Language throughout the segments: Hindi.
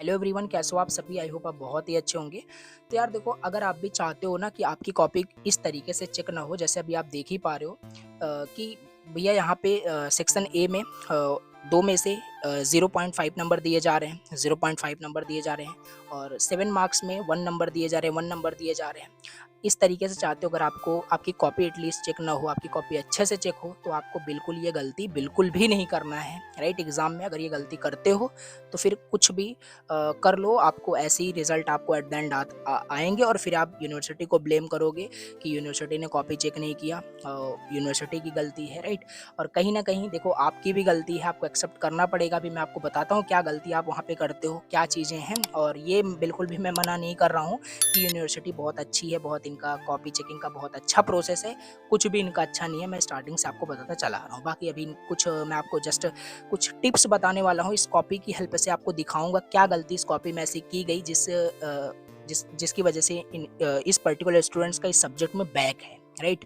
हेलो एवरीवन, कैसे हो आप सभी। आई होप आप बहुत ही अच्छे होंगे। तो यार देखो, अगर आप भी चाहते हो ना कि आपकी कॉपी इस तरीके से चेक ना हो, जैसे अभी आप देख ही पा रहे हो कि भैया यहाँ पे सेक्शन ए में दो में से 0.5 नंबर दिए जा रहे हैं, 0.5 नंबर दिए जा रहे हैं, और 7 मार्क्स में 1 नंबर दिए जा रहे हैं, 1 नंबर दिए जा रहे हैं। इस तरीके से चाहते हो अगर आपको आपकी कॉपी एटलीस्ट चेक ना हो, आपकी कॉपी अच्छे से चेक हो, तो आपको बिल्कुल ये गलती बिल्कुल भी नहीं करना है। राइट, एग्जाम में अगर ये गलती करते हो तो फिर कुछ भी कर लो, आपको ऐसे ही रिजल्ट आपको एट द एंड आएंगे, और फिर आप यूनिवर्सिटी को ब्लेम करोगे कि यूनिवर्सिटी ने कॉपी चेक नहीं किया, यूनिवर्सिटी की गलती है। राइट, और कहीं ना कहीं देखो आपकी भी गलती है, आपको एक्सेप्ट करना पड़ेगा। अभी मैं आपको बताता हूँ क्या गलती आप वहाँ पे करते हो, क्या चीज़ें हैं। और ये बिल्कुल भी मैं मना नहीं कर रहा हूँ कि यूनिवर्सिटी बहुत अच्छी है, बहुत इनका कॉपी चेकिंग का बहुत अच्छा प्रोसेस है, कुछ भी इनका अच्छा नहीं है। मैं स्टार्टिंग से आपको बताता चला आ रहा हूँ। बाकी अभी कुछ मैं आपको जस्ट कुछ टिप्स बताने वाला हूँ, इस कॉपी की हेल्प से आपको दिखाऊंगा क्या गलती इस कॉपी में ऐसी की गई जिसकी वजह से इस पर्टिकुलर स्टूडेंट्स का इस सब्जेक्ट में बैक है। राइट,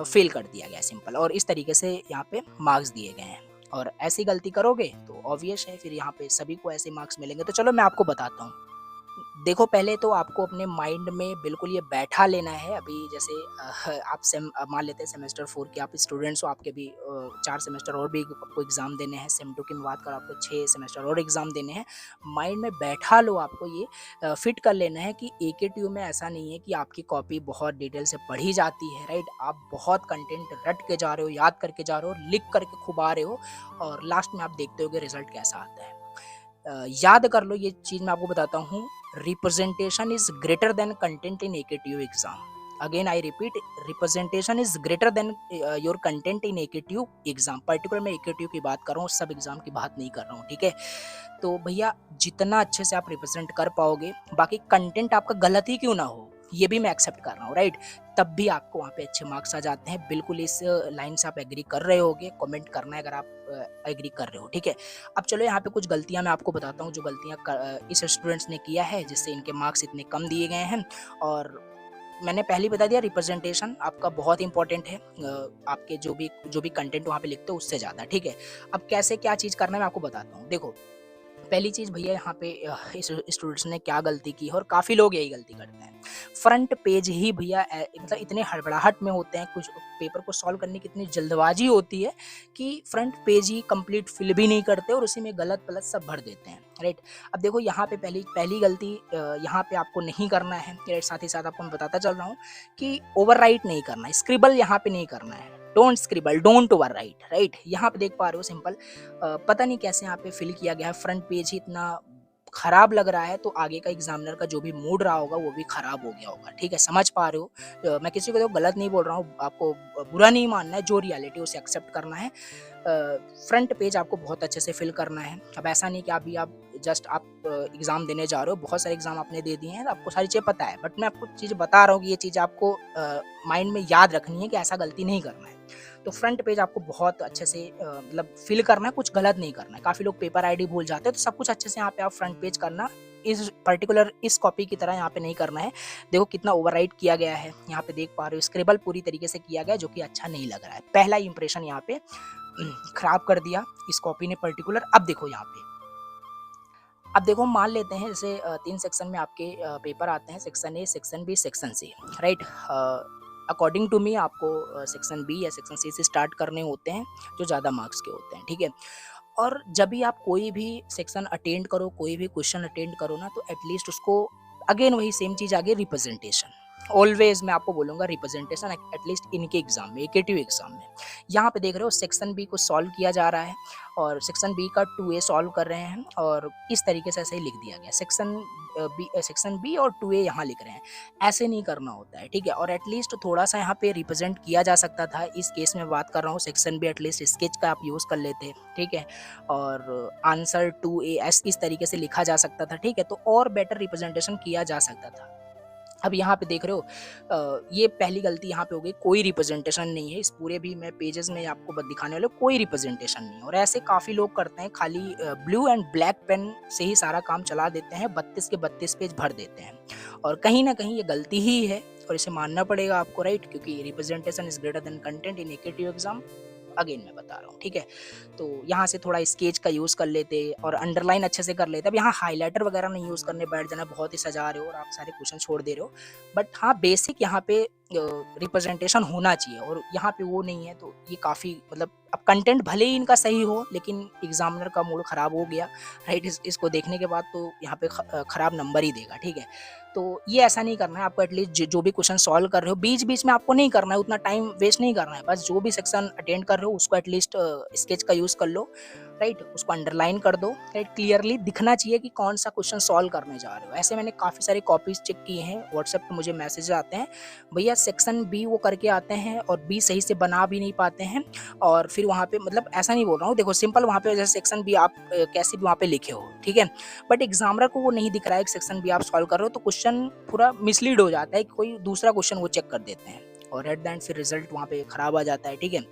फेल कर दिया गया सिंपल, और इस तरीके से यहाँ पे मार्क्स दिए गए हैं। और ऐसी गलती करोगे तो ऑब्वियस है फिर यहाँ पे सभी को ऐसे मार्क्स मिलेंगे। तो चलो मैं आपको बताता हूँ। देखो, पहले तो आपको अपने माइंड में बिल्कुल ये बैठा लेना है। अभी जैसे आप मान लेते हैं सेमेस्टर 4 के आप स्टूडेंट्स हो, आपके भी 4 सेमेस्टर और भी आपको एग्ज़ाम देने हैं। सेम 2 की मैं बात करूँ, आपको 6 सेमेस्टर और एग्ज़ाम देने हैं। माइंड में बैठा लो, आपको ये फिट कर लेना है कि एकेटीयू में ऐसा नहीं है कि आपकी कॉपी बहुत डिटेल से पढ़ी जाती है। राइट, आप बहुत कंटेंट रट के जा रहे हो, याद करके जा रहे हो, लिख करके खुबा रहे हो, और लास्ट में आप देखते हो कि रिजल्ट कैसा आता है। याद कर लो, ये चीज मैं आपको बताता हूँ। Representation is greater than content in AKTU exam. Again I repeat, representation is greater then your content in AKTU exam. Particular मैं एकेटीयू की बात कर रहा हूँ, सब एग्जाम की बात नहीं कर रहा हूँ। ठीक है, तो भैया जितना अच्छे से आप रिप्रेजेंट कर पाओगे, बाकी कंटेंट आपका गलत ही क्यों ना हो, ये भी मैं एक्सेप्ट कर रहा हूँ। राइट, तब भी आपको वहाँ पे अच्छे मार्क्स आ जाते हैं। बिल्कुल इस लाइन से आप एग्री कर रहे होगे, कमेंट करना है अगर आप एग्री कर रहे हो। ठीक है, अब चलो यहाँ पे कुछ गलतियाँ मैं आपको बताता हूँ, जो गलतियाँ इस स्टूडेंट्स ने किया है जिससे इनके मार्क्स इतने कम दिए गए हैं। और मैंने पहले ही बता दिया, रिप्रेजेंटेशन आपका बहुत इंपॉर्टेंट है, आपके जो भी कंटेंट वहाँ पे लिखते हो उससे ज़्यादा। ठीक है, अब कैसे क्या चीज़ करना है मैं आपको बताता हूँ। देखो, पहली चीज़ भैया यहाँ पे इस स्टूडेंट्स ने क्या गलती की है, और काफ़ी लोग यही गलती करते हैं। फ्रंट पेज ही भैया मतलब इतने हड़बड़ाहट में होते हैं, कुछ पेपर को सॉल्व करने की इतनी जल्दबाजी होती है कि फ्रंट पेज ही कंप्लीट फिल भी नहीं करते, और उसी में गलत पलत सब भर देते हैं। राइट, अब देखो यहाँ पे पहली पहली गलती यहाँ पे आपको नहीं करना है। राइट, साथ ही साथ आपको मैं बताता चल रहा हूँ कि ओवरराइट नहीं करना है, स्क्रिबल यहाँ पे नहीं करना है। Don't scribble, don't overwrite. Right, यहाँ पे देख पा रहे हो सिंपल, पता नहीं कैसे यहाँ पे फिल किया गया है। फ्रंट पेज ही इतना खराब लग रहा है, तो आगे का एग्जामिनर का जो भी मूड रहा होगा वो भी खराब हो गया होगा। ठीक है, समझ पा रहे हो। मैं किसी को तो गलत नहीं बोल रहा हूँ, आपको बुरा नहीं मानना है, जो रियलिटी उसे एक्सेप्ट करना है। फ्रंट पेज आपको बहुत अच्छे से फिल करना है। अब ऐसा नहीं कि अभी आप जस्ट आप एग्जाम देने जा रहे हो, बहुत सारे एग्जाम आपने दे दिए हैं, आपको सारी चीज़ें पता है, बट मैं आपको चीज़ बता रहा हूँ कि ये चीज़ आपको माइंड में याद रखनी है कि ऐसा गलती नहीं करना है। तो फ्रंट पेज आपको बहुत अच्छे से मतलब फिल करना है, कुछ गलत नहीं करना है। काफ़ी लोग पेपर आईडी भूल जाते हैं, तो सब कुछ अच्छे से यहाँ पे आप फ्रंट पेज करना, इस पर्टिकुलर इस कॉपी की तरह यहाँ पे नहीं करना है। देखो कितना ओवरराइट किया गया है, यहाँ पे देख पा रहे हो स्क्रिबल पूरी तरीके से किया गया है, जो कि अच्छा नहीं लग रहा है। पहला इंप्रेशन यहाँ पे खराब कर दिया इस कॉपी ने पर्टिकुलर। अब देखो यहाँ पे, अब देखो मान लेते हैं जैसे 3 सेक्शन में आपके पेपर आते हैं, section A, section B, section C. Right, according to me आपको सेक्शन बी या सेक्शन सी से स्टार्ट करने होते हैं, जो ज़्यादा मार्क्स के होते हैं। ठीक है, और जब भी आप कोई भी सेक्शन अटेंड करो, कोई भी क्वेश्चन अटेंड करो ना, तो एटलीस्ट उसको अगेन वही सेम चीज़ आगे, रिप्रेजेंटेशन। ऑलवेज मैं आपको बोलूँगा रिप्रेजेंटेशन, एटलीस्ट इनके एग्जाम में, एकेटिव एग्जाम में। यहाँ पे देख रहे हो सेक्शन बी को सॉल्व किया जा रहा है, और सेक्शन बी का 2A सॉल्व कर रहे हैं, और इस तरीके से ऐसे ही लिख दिया गया, सेक्शन बी और 2A यहाँ लिख रहे हैं। ऐसे नहीं करना होता है। ठीक है, और एटलीस्ट थोड़ा सा यहाँ पे रिप्रेजेंट किया जा सकता था। इस केस में बात कर रहा हूँ, सेक्शन बी एटलीस्ट स्केच का आप यूज़ कर लेते। ठीक है, और आंसर 2A इस तरीके से लिखा जा सकता था। ठीक है, तो और बेटर रिप्रेजेंटेशन किया जा सकता था। अब यहाँ पे देख रहे हो ये पहली गलती यहाँ पे हो गई, कोई रिप्रेजेंटेशन नहीं है इस पूरे भी मैं पेजेस में आपको दिखाने वाले, कोई रिप्रेजेंटेशन नहीं है। और ऐसे काफ़ी लोग करते हैं, खाली ब्लू एंड ब्लैक पेन से ही सारा काम चला देते हैं, 32 के 32 पेज भर देते हैं, और कहीं ना कहीं ये गलती ही है, और इसे मानना पड़ेगा आपको। राइट, क्योंकि representation is greater than content in active exam. Again मैं बता रहा हूँ, ठीक है। तो यहाँ से थोड़ा स्केच का यूज़ कर लेते और अंडरलाइन अच्छे से कर लेते। अब यहाँ हाइलाइटर वगैरह नहीं यूज़ करने बैठ जाना, बहुत ही सजा रहे हो और आप सारे क्वेश्चन छोड़ दे रहे हो। बट हाँ, बेसिक यहाँ पे रिप्रेजेंटेशन होना चाहिए और यहाँ पे वो नहीं है, तो ये काफ़ी मतलब अब कंटेंट भले ही इनका सही हो, लेकिन एग्जामिनर का मूड खराब हो गया, राइट। इसको देखने के बाद तो यहाँ पे खराब नंबर ही देगा, ठीक है। तो ये ऐसा नहीं करना है आपको। एटलीस्ट जो भी क्वेश्चन सॉल्व कर रहे हो, बीच बीच में आपको नहीं करना है, उतना टाइम वेस्ट नहीं करना है। बस जो भी सेक्शन अटेंड कर रहे हो उसको एटलीस्ट स्केच का यूज़ कर लो, राइट। उसको अंडरलाइन कर दो, राइट। क्लियरली दिखना चाहिए कि कौन सा क्वेश्चन सॉल्व करने जा रहे हो। ऐसे मैंने काफ़ी सारी कॉपीज चेक किए हैं, व्हाट्सएप पे मुझे मैसेज आते हैं, भैया सेक्शन बी वो करके आते हैं और बी सही से बना भी नहीं पाते हैं। और फिर वहाँ पे मतलब ऐसा नहीं बोल रहा हूँ, देखो सिंपल वहाँ पे जैसे सेक्शन बी आप कैसे भी वहाँ पे लिखे हो, ठीक है। बट एग्जामिनर को वो नहीं दिख रहा है कि सेक्शन बी आप सॉल्व कर रहे हो, तो क्वेश्चन पूरा मिसलीड हो जाता है कि कोई दूसरा क्वेश्चन वो चेक कर देते हैं और एट द एंड फिर रिजल्ट वहाँ पे खराब आ जाता है, ठीक है।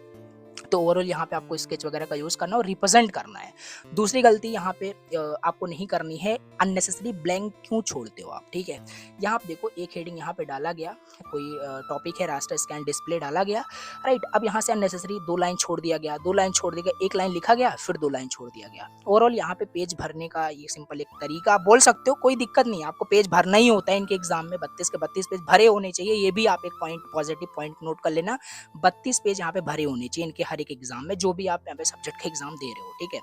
तो ओवरऑल यहाँ पे आपको स्केच वगैरह का यूज़ करना और रिप्रेजेंट करना है। दूसरी गलती यहाँ पे आपको नहीं करनी है, अननेसेसरी ब्लैंक क्यों छोड़ते हो आप, ठीक है। यहाँ आप देखो एक हेडिंग यहाँ पे डाला गया, कोई टॉपिक है रास्टर स्कैन डिस्प्ले डाला गया, राइट। अब यहाँ से अननेसेसरी 2 लाइन छोड़ दिया गया, 2 लाइन छोड़ दिया गया, 1 लाइन लिखा गया फिर 2 लाइन छोड़ दिया गया। ओवरऑल यहाँ पे पेज भरने का ये सिंपल एक तरीका आप बोल सकते हो, कोई दिक्कत नहीं है, आपको पेज भरना ही होता है इनके एग्जाम में, 32 के 32 पेज भरे होने चाहिए। ये भी आप एक पॉइंट पॉजिटिव पॉइंट नोट कर लेना, 32 पेज यहाँ पे भरे होने चाहिए इनके हर एक एग्जाम में, जो भी आप यहाँ पे सब्जेक्ट का एग्जाम दे रहे हो, ठीक है।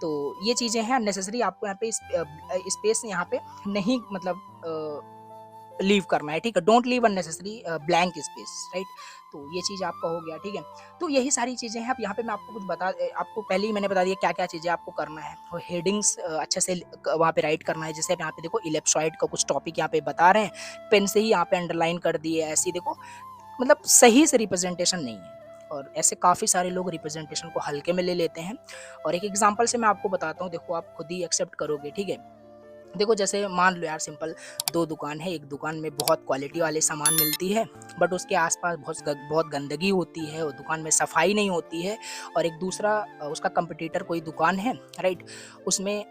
तो ये चीजें हैं अननेसेसरी, आपको यहाँ पे स्पेस यहाँ पे नहीं मतलब लीव करना है, ठीक है। Don't leave unnecessary blank space, right. तो ये चीज आपका हो गया, ठीक है। तो यही सारी चीजें हैं। अब यहाँ पे मैं आपको कुछ आपको पहले ही मैंने बता दिया क्या क्या चीजें आपको करना है। और हेडिंग्स अच्छे से वहाँ पे राइट करना है। जैसे यहाँ पे देखो इलेप्सॉइड का कुछ टॉपिक यहाँ पे बता रहे हैं, पेन से ही यहाँ पे अंडरलाइन कर दिए, ऐसी देखो मतलब सही से रिप्रेजेंटेशन नहीं है। और ऐसे काफ़ी सारे लोग रिप्रेजेंटेशन को हल्के में ले लेते हैं। और एक एग्जांपल से मैं आपको बताता हूँ, देखो आप खुद ही एक्सेप्ट करोगे, ठीक है। देखो जैसे मान लो यार सिंपल 2 दुकान है, एक दुकान में बहुत क्वालिटी वाले सामान मिलती है, बट उसके आसपास बहुत गंदगी होती है और दुकान में सफाई नहीं होती है। और एक दूसरा उसका कंपटीटर कोई दुकान है, राइट, उसमें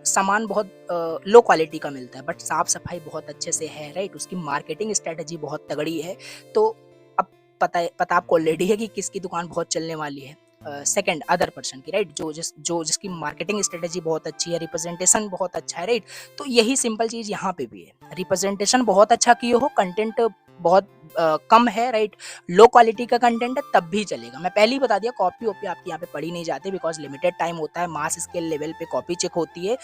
सामान बहुत लो क्वालिटी का मिलता है बट साफ सफाई बहुत अच्छे से है, राइट। उसकी मार्केटिंग स्ट्रेटजी बहुत तगड़ी है। तो अब पता आपको ऑलरेडी है कि किसकी दुकान बहुत चलने वाली है, सेकंड अदर पर्सन की, राइट। जिसकी मार्केटिंग स्ट्रेटजी बहुत अच्छी है, रिप्रेजेंटेशन बहुत अच्छा है, राइट। तो यही सिंपल चीज यहाँ पे भी है, रिप्रेजेंटेशन बहुत अच्छा किए हो, कंटेंट बहुत कम है, राइट, लो क्वालिटी का कंटेंट है, तब भी चलेगा। मैं पहले ही बता दिया कॉपी ओपी आपकी यहाँ पे पढ़ी नहीं जाती, बिकॉज लिमिटेड टाइम होता है, मास स्केल लेवल पे कॉपी चेक होती है,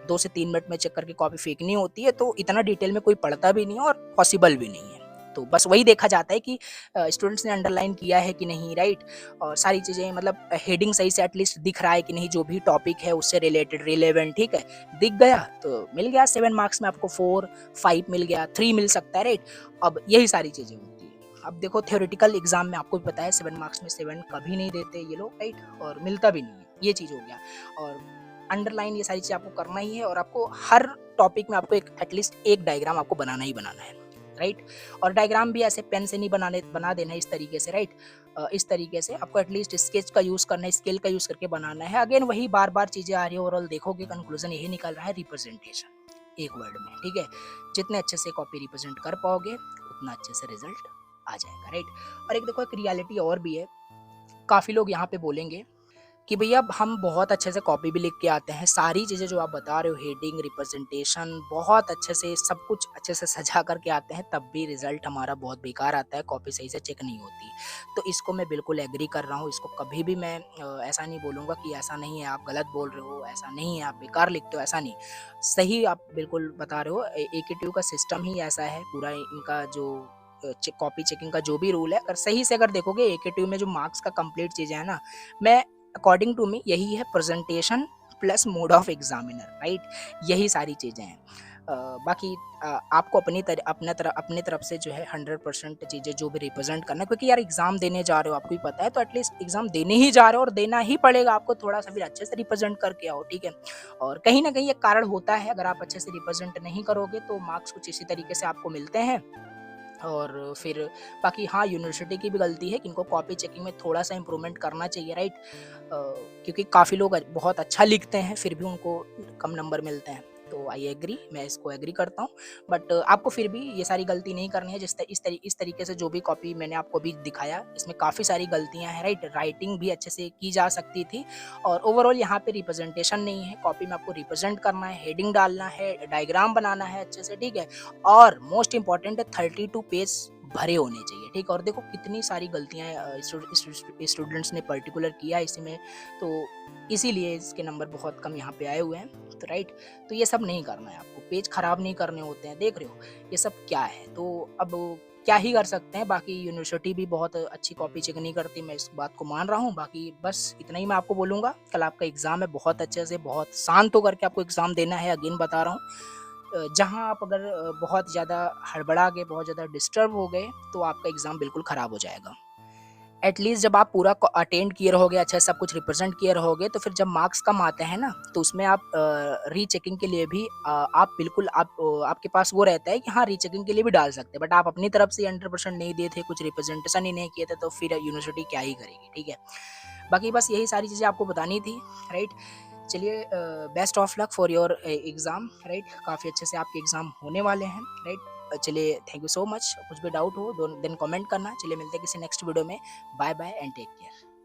2 से 3 मिनट में चेक करके कॉपी फेंकनी होती है, तो इतना डिटेल में कोई पढ़ता भी नहीं है और पॉसिबल भी नहीं है। तो बस वही देखा जाता है कि स्टूडेंट्स ने अंडरलाइन किया है कि नहीं, राइट। और सारी चीज़ें मतलब हेडिंग सही से एटलीस्ट दिख रहा है कि नहीं, जो भी टॉपिक है उससे रिलेटेड रिलेवेंट, ठीक है। दिख गया तो मिल गया 7 मार्क्स में आपको, 4 5 मिल गया, 3 मिल सकता है, राइट। अब यही सारी चीज़ें होती है। अब देखो थ्योरेटिकल एग्जाम में आपको भी पता है 7 मार्क्स में 7 कभी नहीं देते ये लोग, राइट, और मिलता भी नहीं है, ये चीज़ हो गया। और अंडरलाइन ये सारी चीज़ आपको करना ही है और आपको हर टॉपिक में आपको एक एटलीस्ट एक डायग्राम आपको बनाना ही बनाना है, राइट। और डायग्राम भी ऐसे पेन से नहीं बना देना इस तरीके से, राइट। इस तरीके से आपको एटलीस्ट स्केच का यूज़ करना है, स्केल का यूज़ करके बनाना है। अगेन वही बार बार चीज़ें आ रही है, ओवरऑल देखोगे कंक्लूजन यही निकल रहा है, रिप्रेजेंटेशन एक वर्ड में, ठीक है। जितने अच्छे से कॉपी रिप्रेजेंट कर पाओगे उतना अच्छे से रिजल्ट आ जाएगा, राइट। और एक देखो एक रियलिटी और भी है, काफ़ी लोग यहाँ पे बोलेंगे कि भैया हम बहुत अच्छे से कॉपी भी लिख के आते हैं, सारी चीज़ें जो आप बता रहे हो, हेडिंग, रिप्रेजेंटेशन बहुत अच्छे से सब कुछ अच्छे से सजा करके आते हैं, तब भी रिजल्ट हमारा बहुत बेकार आता है, कॉपी सही से चेक नहीं होती। तो इसको मैं बिल्कुल एग्री कर रहा हूँ, इसको कभी भी मैं ऐसा नहीं बोलूँगा कि ऐसा नहीं है, आप गलत बोल रहे हो, ऐसा नहीं है, आप बेकार लिखते हो, ऐसा नहीं। सही आप बिल्कुल बता रहे हो, AKTU का सिस्टम ही ऐसा है, पूरा इनका जो कॉपी चेकिंग का जो भी रूल है, अगर सही से अगर देखोगे AKTU में जो मार्क्स का कंप्लीट चीज़ें हैं ना, मैं अकॉर्डिंग टू मी यही है, presentation plus mode of examiner, right. यही सारी चीज़ें हैं। बाकी आपको अपने तरफ से जो है 100% चीज़ें जो भी रिप्रेजेंट करना है, क्योंकि यार एग्जाम देने जा रहे हो, आपको भी पता है, तो एटलीस्ट एग्जाम देने ही जा रहे हो और देना ही पड़ेगा आपको, थोड़ा सा फिर अच्छे से रिप्रेजेंट करके आओ, ठीक है। और कहीं ना कहीं एक कारण होता है, अगर आप अच्छे से रिप्रेजेंट नहीं करोगे तो मार्क्स कुछ इसी तरीके से आपको मिलते हैं। और फिर बाकी हाँ, यूनिवर्सिटी की भी गलती है कि इनको कॉपी चेकिंग में थोड़ा सा इम्प्रूवमेंट करना चाहिए, राइट। क्योंकि काफ़ी लोग बहुत अच्छा लिखते हैं फिर भी उनको कम नंबर मिलते हैं। तो आई एग्री, मैं इसको एग्री करता हूँ। बट आपको फिर भी ये सारी गलती नहीं करनी है। इस तरीके से जो भी कॉपी मैंने आपको अभी दिखाया, इसमें काफ़ी सारी गलतियाँ हैं, राइट? राइटिंग भी अच्छे से की जा सकती थी और ओवरऑल यहाँ पे रिप्रेजेंटेशन नहीं है। कॉपी में आपको रिप्रेजेंट करना है, हेडिंग डालना है, डायग्राम बनाना है अच्छे से, ठीक है? और मोस्ट इम्पोर्टेंट है 32 पेज भरे होने चाहिए, ठीक है? और देखो कितनी सारी गलतियाँ स्टूडेंट्स ने पर्टिकुलर किया इसी में, तो इसीलिए इसके नंबर बहुत कम यहाँ पे आए हुए हैं, तो राइट? तो ये सब नहीं करना है आपको, पेज खराब नहीं करने होते हैं, देख रहे हो ये सब क्या है। तो अब क्या ही कर सकते हैं, बाकी यूनिवर्सिटी भी बहुत अच्छी कॉपी चेक नहीं करती, मैं इस बात को मान रहा हूँ। बाकी बस इतना ही मैं आपको बोलूँगा, कल आपका एग्ज़ाम है, बहुत अच्छे से बहुत शांत होकर के आपको एग्ज़ाम देना है, अगेन बता रहा हूँ। जहाँ आप अगर बहुत ज़्यादा हड़बड़ा गए, बहुत ज़्यादा डिस्टर्ब हो गए, तो आपका एग्ज़ाम बिल्कुल ख़राब हो जाएगा। एटलीस्ट जब आप पूरा अटेंड किए रहोगे, अच्छा सब कुछ रिप्रेजेंट किए रहोगे, तो फिर जब मार्क्स कम आते हैं ना, तो उसमें आप रीचेकिंग के लिए भी आप बिल्कुल आपके पास वो रहता है कि हाँ, रीचेकिंग के लिए भी डाल सकते हैं। बट आप अपनी तरफ से 100% नहीं दिए थे, कुछ रिप्रेजेंटेशन ही नहीं किए थे, तो फिर यूनिवर्सिटी क्या ही करेगी, ठीक है? बाकी बस यही सारी चीज़ें आपको बतानी थी, राइट? चलिए, best of luck for your exam, right? काफ़ी अच्छे से आपके एग्ज़ाम होने वाले हैं, राइट? चलिए, थैंक यू सो मच। कुछ भी डाउट हो देन कमेंट करना। चलिए मिलते हैं किसी नेक्स्ट वीडियो में। Bye bye and take care.